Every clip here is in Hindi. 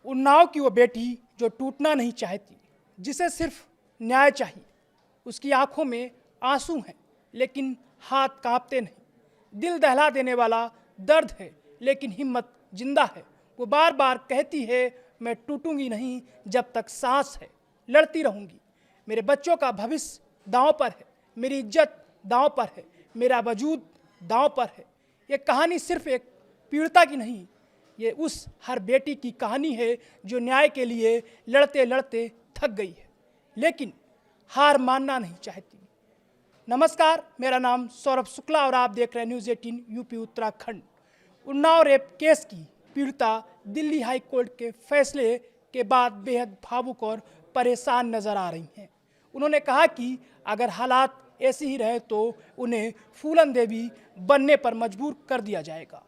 उन्नाव की वो बेटी जो टूटना नहीं चाहती, जिसे सिर्फ न्याय चाहिए। उसकी आंखों में आंसू हैं लेकिन हाथ कांपते नहीं। दिल दहला देने वाला दर्द है लेकिन हिम्मत जिंदा है। वो बार बार कहती है, मैं टूटूंगी नहीं जब तक सांस है, लड़ती रहूंगी। मेरे बच्चों का भविष्य दांव पर है, मेरी इज्जत दांव पर है, मेरा वजूद दांव पर है। ये कहानी सिर्फ एक पीड़िता की नहीं, ये उस हर बेटी की कहानी है जो न्याय के लिए लड़ते लड़ते थक गई है लेकिन हार मानना नहीं चाहती। नमस्कार, मेरा नाम सौरभ शुक्ला और आप देख रहे हैं news 18 UP Uttarakhand. Unnao rape case की पीड़िता दिल्ली हाई कोर्ट के फैसले के बाद बेहद भावुक और परेशान नजर आ रही हैं। उन्होंने कहा कि अगर हालात ऐसे ही रहे तो उन्हें फूलन देवी बनने पर मजबूर कर दिया जाएगा।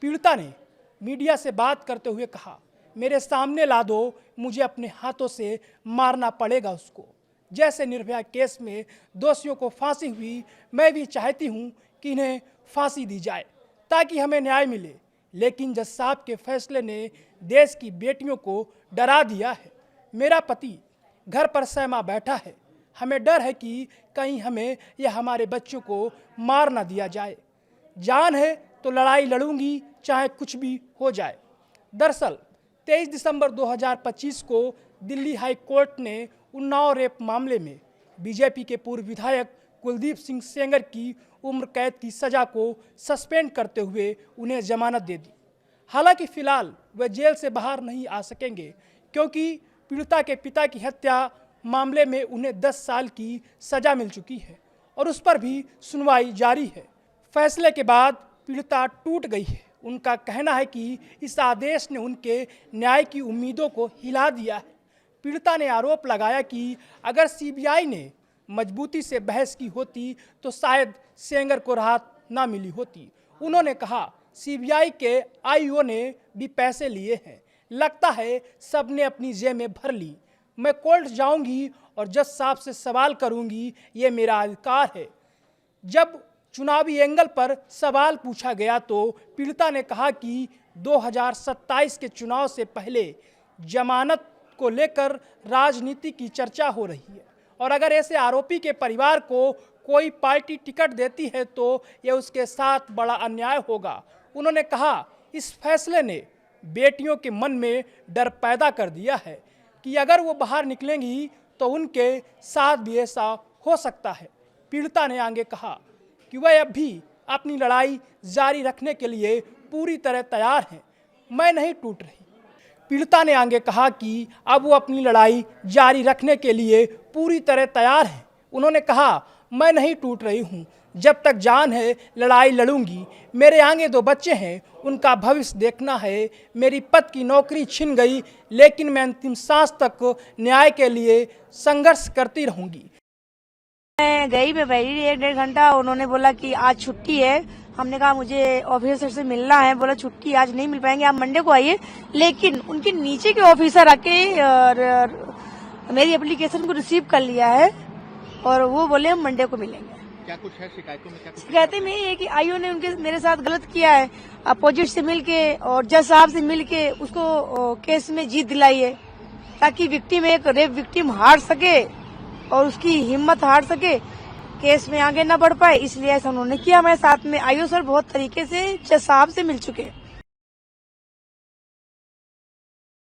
पीड़िता ने मीडिया से बात करते हुए कहा, मेरे सामने ला दो, मुझे अपने हाथों से मारना पड़ेगा उसको। जैसे निर्भया केस में दोषियों को फांसी हुई, मैं भी चाहती हूँ कि इन्हें फांसी दी जाए ताकि हमें न्याय मिले। लेकिन जज साहब के फैसले ने देश की बेटियों को डरा दिया है। मेरा पति घर पर सहमा बैठा है, हमें डर है कि कहीं हमें या हमारे बच्चों को मार ना दिया जाए। जान है तो लड़ाई लड़ूंगी, चाहे कुछ भी हो जाए। दरअसल 23 दिसंबर 2025 को दिल्ली हाई कोर्ट ने उन्नाव रेप मामले में बीजेपी के पूर्व विधायक कुलदीप सिंह सेंगर की उम्र कैद की सजा को सस्पेंड करते हुए उन्हें जमानत दे दी। हालांकि फिलहाल वे जेल से बाहर नहीं आ सकेंगे क्योंकि पीड़िता के पिता की हत्या मामले में उन्हें 10 साल की सजा मिल चुकी है और उस पर भी सुनवाई जारी है। फैसले के बाद पीड़िता टूट गई है। उनका कहना है कि इस आदेश ने उनके न्याय की उम्मीदों को हिला दिया है। पीड़िता ने आरोप लगाया कि अगर सीबीआई ने मजबूती से बहस की होती तो शायद सेंगर को राहत ना मिली होती। उन्होंने कहा, सीबीआई के आईओ ने भी पैसे लिए हैं, लगता है सबने अपनी जेब में भर ली। मैं कोर्ट जाऊंगी और जज साहब से सवाल करूंगी, ये मेरा अधिकार है। जब चुनावी एंगल पर सवाल पूछा गया तो पीड़िता ने कहा कि 2027 के चुनाव से पहले जमानत को लेकर राजनीति की चर्चा हो रही है और अगर ऐसे आरोपी के परिवार को कोई पार्टी टिकट देती है तो यह उसके साथ बड़ा अन्याय होगा। उन्होंने कहा, इस फैसले ने बेटियों के मन में डर पैदा कर दिया है कि अगर वो बाहर निकलेंगी तो उनके साथ भी ऐसा हो सकता है। पीड़िता ने आगे कहा कि वह अब भी अपनी लड़ाई जारी रखने के लिए पूरी तरह तैयार हैं। मैं नहीं टूट रही। पीड़िता ने आगे कहा कि अब वो अपनी लड़ाई जारी रखने के लिए पूरी तरह तैयार हैं। उन्होंने कहा, मैं नहीं टूट रही हूँ, जब तक जान है लड़ाई लड़ूंगी। मेरे आगे 2 बच्चे हैं, उनका भविष्य देखना है। मेरी पति की नौकरी छिन गई लेकिन मैं अंतिम सांस तक न्याय के लिए संघर्ष करती रहूंगी। मैं गई, मैं बैठी 1-1.5 घंटा। उन्होंने बोला कि आज छुट्टी है। हमने कहा मुझे ऑफिसर से मिलना है। बोला छुट्टी आज नहीं मिल पाएंगे, आप मंडे को आइए। लेकिन उनके नीचे के ऑफिसर आके मेरी एप्लीकेशन को रिसीव कर लिया है और वो बोले हम मंडे को मिलेंगे। क्या कुछ है शिकायतों में? क्या कुछ शिकायतें में ये है कि आईओ ने मेरे साथ गलत किया है, अपोजिट से मिलके और जज साहब से मिलके उसको केस में जीत दिलाई है ताकि विक्टिम, एक रेप विक्टिम हार सके और उसकी हिम्मत हार सके, केस में आगे न बढ़ पाए, इसलिए ऐसा उन्होंने किया। हमारे साथ में आईओ सर बहुत तरीके से जज साहब से मिल चुके हैं।